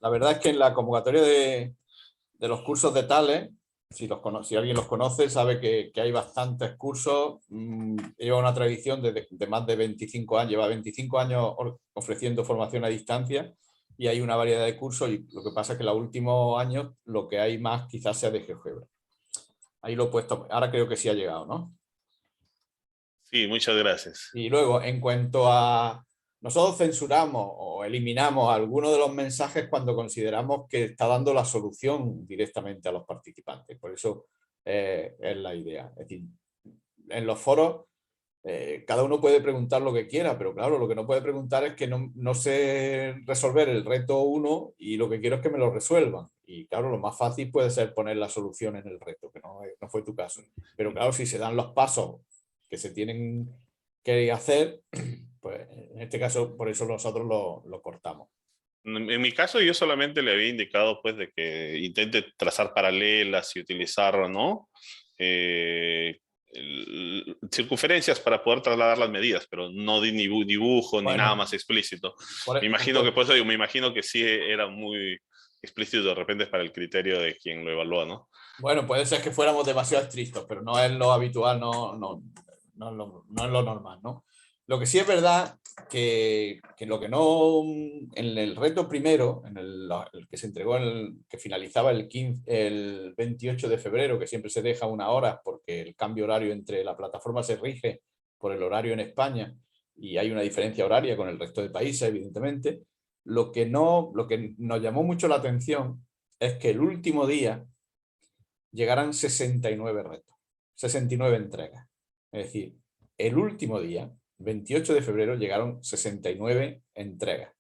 La verdad es que en la convocatoria de los cursos de Thales, si alguien los conoce, sabe que hay bastantes cursos, lleva una tradición de más de 25 años, lleva 25 años ofreciendo formación a distancia y hay una variedad de cursos y lo que pasa es que en los últimos años lo que hay más quizás sea de GeoGebra. Ahí lo he puesto, ahora creo que sí ha llegado, ¿no? Sí, muchas gracias. Y luego, en cuanto a... Nosotros censuramos o eliminamos algunos de los mensajes cuando consideramos que está dando la solución directamente a los participantes. Por eso es la idea. Es decir, en los foros cada uno puede preguntar lo que quiera, pero claro, lo que no puede preguntar es que no sé resolver el reto 1 y lo que quiero es que me lo resuelvan. Y claro, lo más fácil puede ser poner la solución en el reto, que no fue tu caso. Pero claro, si se dan los pasos que se tienen que hacer, pues en este caso por eso nosotros lo cortamos. En mi caso yo solamente le había indicado pues de que intente trazar paralelas y utilizar, ¿no? Circunferencias para poder trasladar las medidas, pero no di ni dibujo ni nada más explícito. Me imagino que por eso digo, me imagino que sí era muy explícito de repente para el criterio de quien lo evalúa, ¿no? Bueno, puede ser que fuéramos demasiado estrictos, pero no es lo habitual, no es lo normal, ¿no? Lo que sí es verdad que lo que no, en el reto primero, en el que se entregó, que finalizaba el 28 de febrero, que siempre se deja una hora porque el cambio horario entre la plataforma se rige por el horario en España y hay una diferencia horaria con el resto de países, evidentemente. Lo que nos llamó mucho la atención es que el último día llegaran 69 retos, 69 entregas. Es decir, el último día, 28 de febrero, llegaron 69 entregas.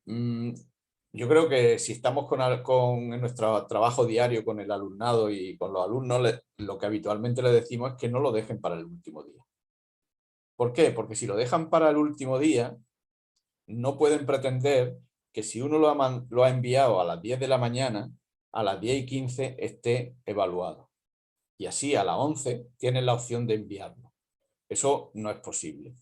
Yo creo que si estamos en nuestro trabajo diario con el alumnado y con los alumnos, lo que habitualmente les decimos es que no lo dejen para el último día. ¿Por qué? Porque si lo dejan para el último día, no pueden pretender que si uno lo ha enviado a las 10 de la mañana, a las 10:15 esté evaluado. Y así a las 11 tienen la opción de enviarlo. Eso no es posible.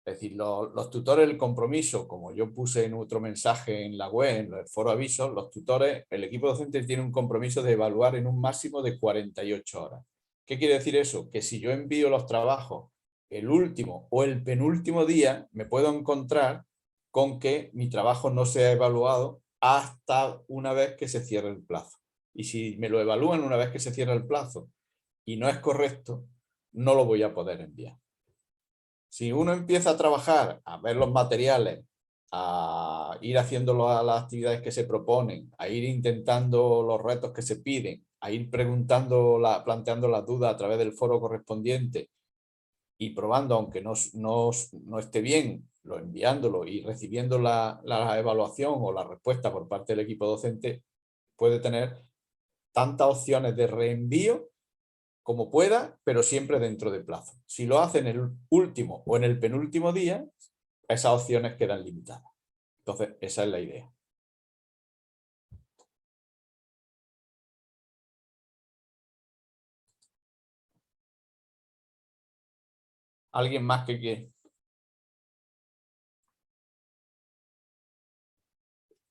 Es decir, los tutores, el compromiso, como yo puse en otro mensaje en la web, en el foro avisos, los tutores, el equipo docente tiene un compromiso de evaluar en un máximo de 48 horas. ¿Qué quiere decir eso? Que si yo envío los trabajos el último o el penúltimo día, me puedo encontrar con que mi trabajo no sea evaluado hasta una vez que se cierre el plazo. Y si me lo evalúan una vez que se cierra el plazo y no es correcto, no lo voy a poder enviar. Si uno empieza a trabajar, a ver los materiales, a ir haciendo las actividades que se proponen, a ir intentando los retos que se piden, a ir planteando las dudas a través del foro correspondiente y probando, aunque no esté bien, enviándolo y recibiendo la evaluación o la respuesta por parte del equipo docente, puede tener tantas opciones de reenvío como pueda, pero siempre dentro de plazo. Si lo hace en el último o en el penúltimo día, esas opciones quedan limitadas. Entonces, esa es la idea. ¿Alguien más que quiere?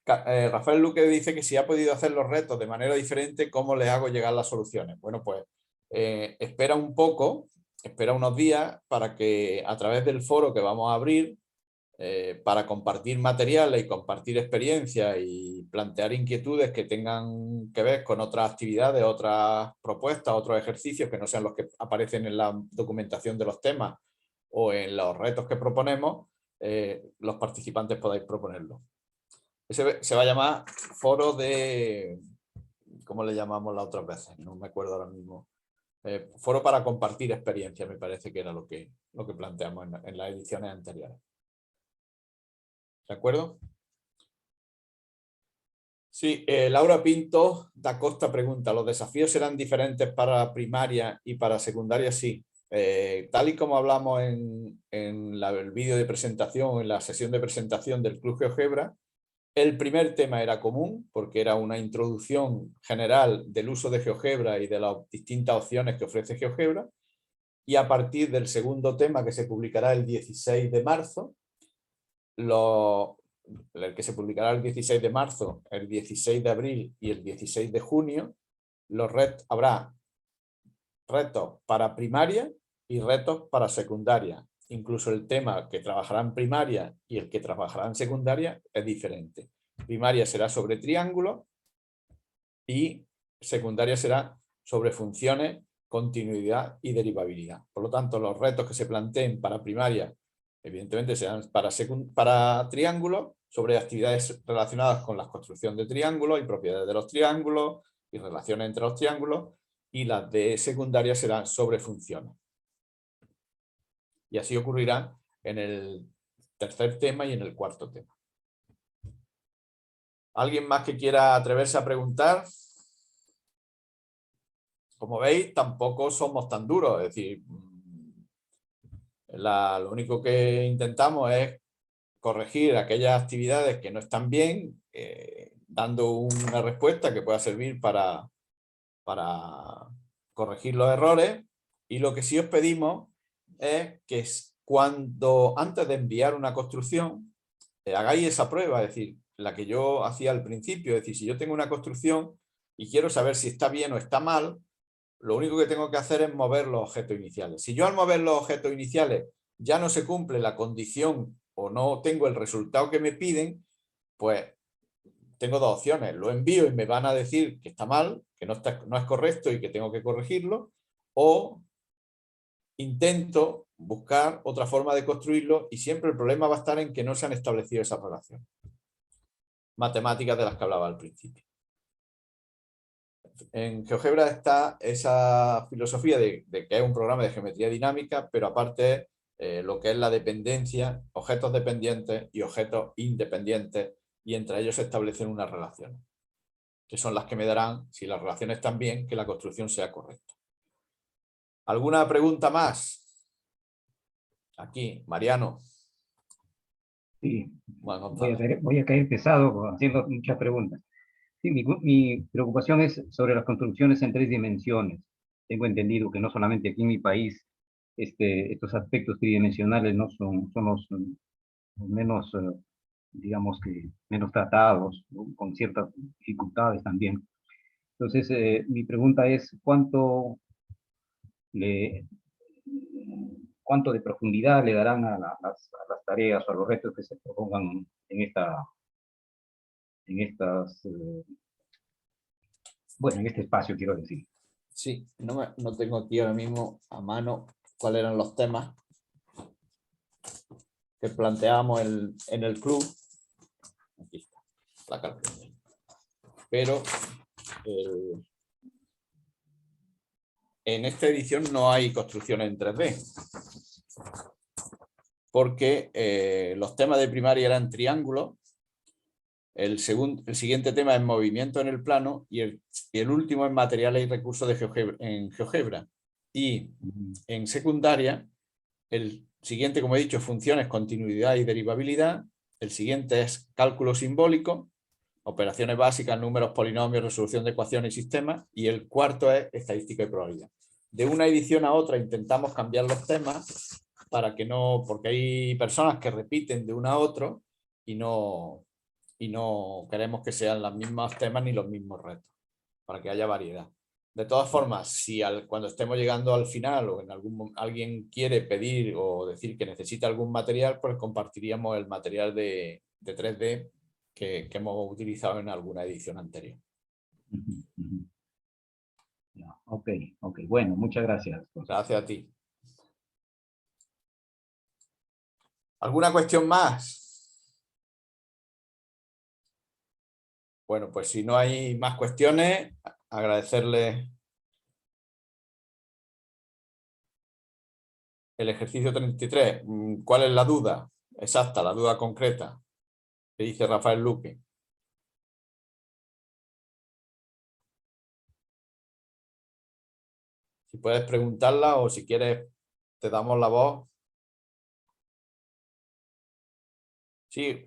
Rafael Luque dice que si ha podido hacer los retos de manera diferente, ¿cómo les hago llegar las soluciones? Bueno, pues espera un poco, espera unos días para que a través del foro que vamos a abrir para compartir materiales y compartir experiencias y plantear inquietudes que tengan que ver con otras actividades, otras propuestas, otros ejercicios que no sean los que aparecen en la documentación de los temas o en los retos que proponemos, los participantes podáis proponerlo. Se va a llamar foro de... ¿Cómo le llamamos las otras veces? No me acuerdo ahora mismo. Foro para compartir experiencias, me parece que era lo que planteamos en las ediciones anteriores. ¿De acuerdo? Sí, Laura Pinto da Costa pregunta, ¿los desafíos serán diferentes para primaria y para secundaria? Sí. Tal y como hablamos en el vídeo de presentación, en la sesión de presentación del Club GeoGebra, el primer tema era común porque era una introducción general del uso de GeoGebra y de las distintas opciones que ofrece GeoGebra, y a partir del segundo tema, que se publicará el 16 de marzo, el que se publicará el 16 de marzo, el 16 de abril y el 16 de junio, habrá retos para primaria y retos para secundaria. Incluso el tema que trabajará en primaria y el que trabajará en secundaria es diferente. Primaria será sobre triángulos y secundaria será sobre funciones, continuidad y derivabilidad. Por lo tanto, los retos que se planteen para primaria, evidentemente, serán para triángulos, sobre actividades relacionadas con la construcción de triángulos y propiedades de los triángulos y relaciones entre los triángulos, y las de secundaria serán sobre funciones. Y así ocurrirá en el tercer tema y en el cuarto tema. ¿Alguien más que quiera atreverse a preguntar? Como veis, tampoco somos tan duros. Es decir, lo único que intentamos es corregir aquellas actividades que no están bien, dando una respuesta que pueda servir para corregir los errores. Y lo que sí os pedimos es que antes de enviar una construcción, hagáis esa prueba, es decir, la que yo hacía al principio. Es decir, si yo tengo una construcción y quiero saber si está bien o está mal, lo único que tengo que hacer es mover los objetos iniciales. Si yo al mover los objetos iniciales ya no se cumple la condición o no tengo el resultado que me piden, pues tengo dos opciones. Lo envío y me van a decir que está mal, que no es correcto y que tengo que corregirlo, o intento buscar otra forma de construirlo, y siempre el problema va a estar en que no se han establecido esas relaciones matemáticas de las que hablaba al principio. En GeoGebra está esa filosofía de que es un programa de geometría dinámica, pero aparte lo que es la dependencia, objetos dependientes y objetos independientes, y entre ellos se establecen unas relaciones, que son las que me darán, si las relaciones están bien, que la construcción sea correcta. ¿Alguna pregunta más? Aquí, Mariano. Sí, voy a caer pesado haciendo muchas preguntas. Sí, mi preocupación es sobre las construcciones en 3 dimensiones. Tengo entendido que no solamente aquí en mi país estos aspectos tridimensionales no son los menos, digamos que menos tratados, ¿no? Con ciertas dificultades también. Entonces, mi pregunta es, le, ¿cuánto de profundidad le darán a las tareas o a los retos que se propongan en estas, bueno, en este espacio, quiero decir? Sí, no tengo aquí ahora mismo a mano cuáles eran los temas que planteábamos en el club. Aquí está, la calculadora. Pero en esta edición no hay construcciones en 3D. Porque los temas de primaria eran triángulos. El siguiente tema es movimiento en el plano y el último es materiales y recursos en GeoGebra. Y en secundaria, el siguiente, como he dicho, funciones, continuidad y derivabilidad. El siguiente es cálculo simbólico, operaciones básicas, números, polinomios, resolución de ecuaciones y sistemas. Y el cuarto es estadística y probabilidad. De una edición a otra intentamos cambiar los temas para que no, porque hay personas que repiten de uno a otro y no queremos que sean los mismos temas ni los mismos retos, para que haya variedad. De todas formas, si cuando estemos llegando al final o alguien quiere pedir o decir que necesita algún material, pues compartiríamos el material de 3D que hemos utilizado en alguna edición anterior. Ok, bueno, muchas gracias. Gracias a ti. ¿Alguna cuestión más? Bueno, pues si no hay más cuestiones, agradecerles el ejercicio 33. ¿Cuál es la duda exacta, la duda concreta que dice Rafael Luque? Si puedes preguntarla o si quieres te damos la voz. Sí,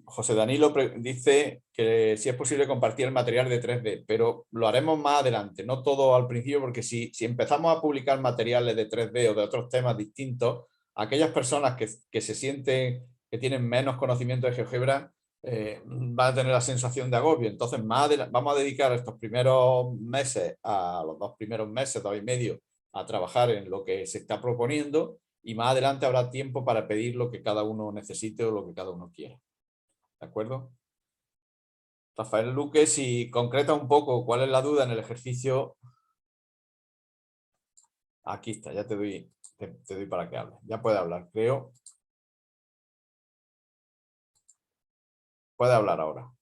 José Danilo dice que si es posible compartir el material de 3D, pero lo haremos más adelante, no todo al principio, porque si empezamos a publicar materiales de 3D o de otros temas distintos, aquellas personas que se sienten que tienen menos conocimiento de GeoGebra van a tener la sensación de agobio. Entonces vamos a dedicar estos primeros meses, a los 2 primeros meses, 2 y medio, a trabajar en lo que se está proponiendo. Y más adelante habrá tiempo para pedir lo que cada uno necesite o lo que cada uno quiera. ¿De acuerdo? Rafael Luque, si concreta un poco cuál es la duda en el ejercicio. Aquí está, ya te doy para que hables. Ya puede hablar, creo. Puede hablar ahora.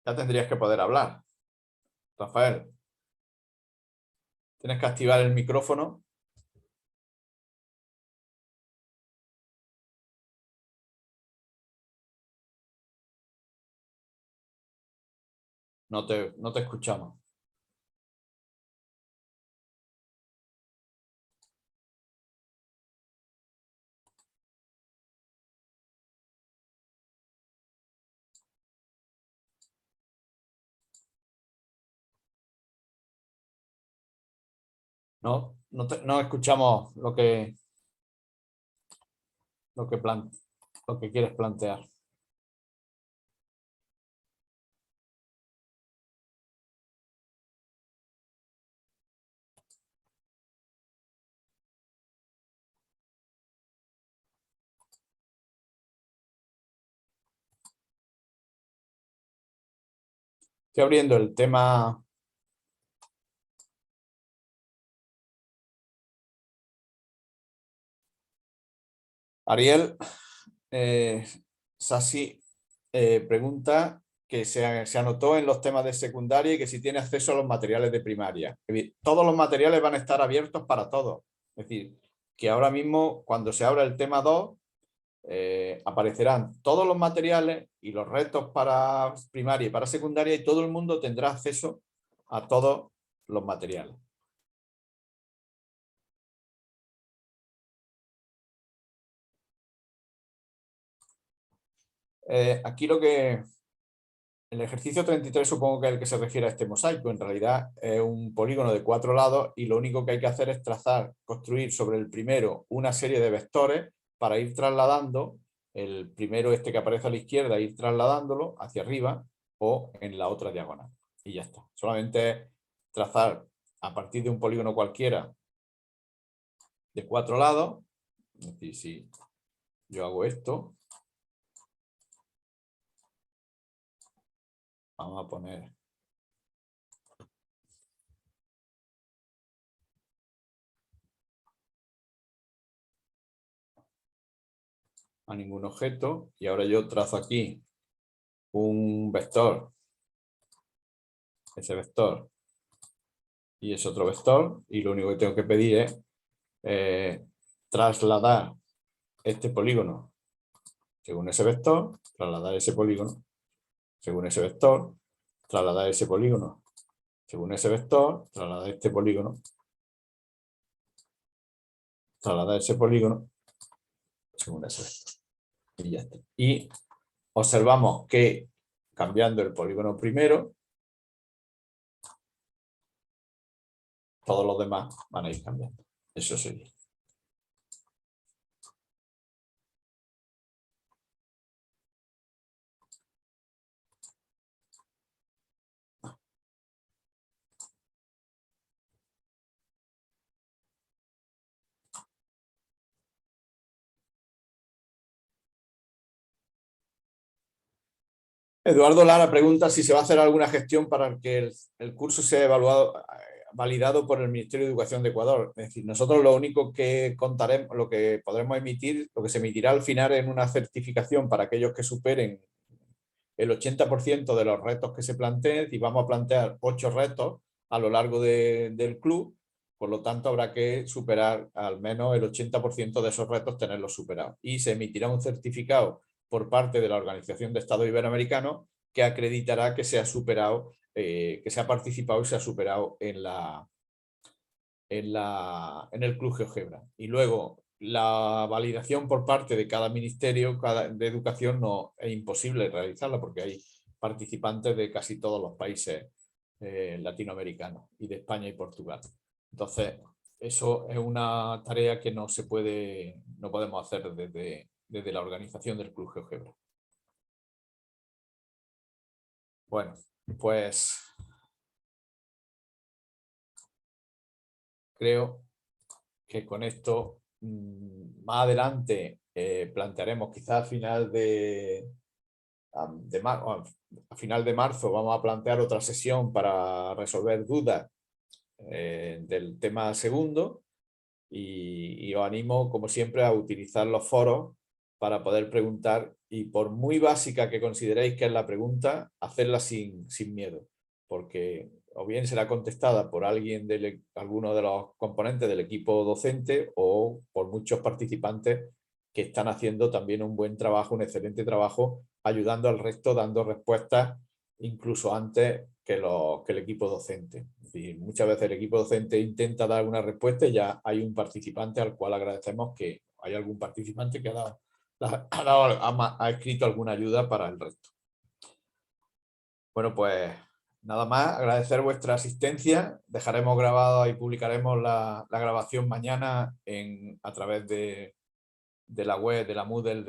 Ya tendrías que poder hablar. Rafael. Tienes que activar el micrófono. No te escuchamos. No escuchamos lo que quieres plantear. Estoy abriendo el tema. Ariel Sassi pregunta que se anotó en los temas de secundaria y que si tiene acceso a los materiales de primaria. Todos los materiales van a estar abiertos para todos. Es decir, que ahora mismo cuando se abra el tema 2 aparecerán todos los materiales y los retos para primaria y para secundaria y todo el mundo tendrá acceso a todos los materiales. Aquí lo que el ejercicio 33 supongo que es el que se refiere a este mosaico. En realidad es un polígono de 4 lados y lo único que hay que hacer es construir sobre el primero una serie de vectores para ir trasladando el primero, este que aparece a la izquierda, ir trasladándolo hacia arriba o en la otra diagonal. Y ya está. Solamente trazar a partir de un polígono cualquiera de 4 lados. Es decir, si yo hago esto, vamos a poner a ningún objeto y ahora yo trazo aquí un vector, ese vector y ese otro vector, y lo único que tengo que pedir es trasladar este polígono según ese vector, trasladar ese polígono según ese vector, trasladar ese polígono según ese vector, trasladar este polígono, trasladar ese polígono según ese vector. Y ya está. Y observamos que cambiando el polígono primero, todos los demás van a ir cambiando. Eso sería. Eduardo Lara pregunta si se va a hacer alguna gestión para que el curso sea validado por el Ministerio de Educación de Ecuador. Es decir, nosotros lo único que contaremos, lo que podremos emitir, lo que se emitirá al final es una certificación para aquellos que superen el 80% de los retos que se planteen, y vamos a plantear 8 retos a lo largo del club, por lo tanto habrá que superar al menos el 80% de esos retos, tenerlos superados. Y se emitirá un certificado por parte de la Organización de Estados Iberoamericanos que acreditará que se ha superado, que se ha participado y se ha superado en el Club GeoGebra. Y luego la validación por parte de cada ministerio de educación no es imposible realizarla porque hay participantes de casi todos los países latinoamericanos y de España y Portugal. Entonces, eso es una tarea que no podemos hacer desde la organización del Club GeoGebra. Bueno, pues creo que con esto más adelante plantearemos quizás a final de marzo vamos a plantear otra sesión para resolver dudas del tema segundo y os animo como siempre a utilizar los foros para poder preguntar, y por muy básica que consideréis que es la pregunta, hacerla sin miedo, porque o bien será contestada por alguno de los componentes del equipo docente o por muchos participantes que están haciendo también un buen trabajo, un excelente trabajo, ayudando al resto, dando respuestas incluso antes que el equipo docente. Es decir, muchas veces el equipo docente intenta dar una respuesta y ya hay un participante al cual agradecemos que hay algún participante que ha escrito alguna ayuda para el resto. Bueno, pues nada más, agradecer vuestra asistencia. Dejaremos grabado y publicaremos la grabación mañana a través de la web, de la Moodle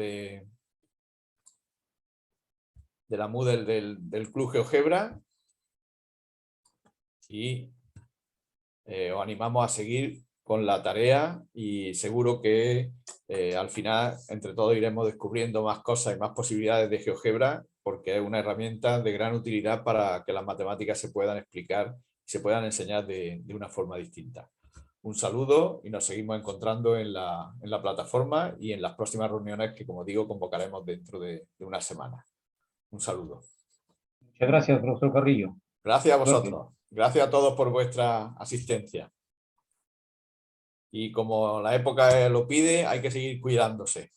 del Club GeoGebra, y os animamos a seguir con la tarea y seguro que al final entre todos iremos descubriendo más cosas y más posibilidades de GeoGebra, porque es una herramienta de gran utilidad para que las matemáticas se puedan explicar y se puedan enseñar de una forma distinta. Un saludo y nos seguimos encontrando en la plataforma y en las próximas reuniones que, como digo, convocaremos dentro de una semana. Un saludo. Muchas gracias, profesor Carrillo. Gracias a vosotros. Gracias a todos por vuestra asistencia. Y como la época lo pide, hay que seguir cuidándose.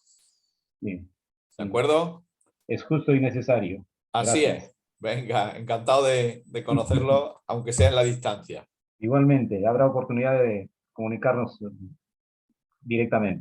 Bien. ¿De acuerdo? Es justo y necesario. Así Gracias. es. Venga, encantado de conocerlo, aunque sea en la distancia. Igualmente, habrá oportunidad de comunicarnos directamente.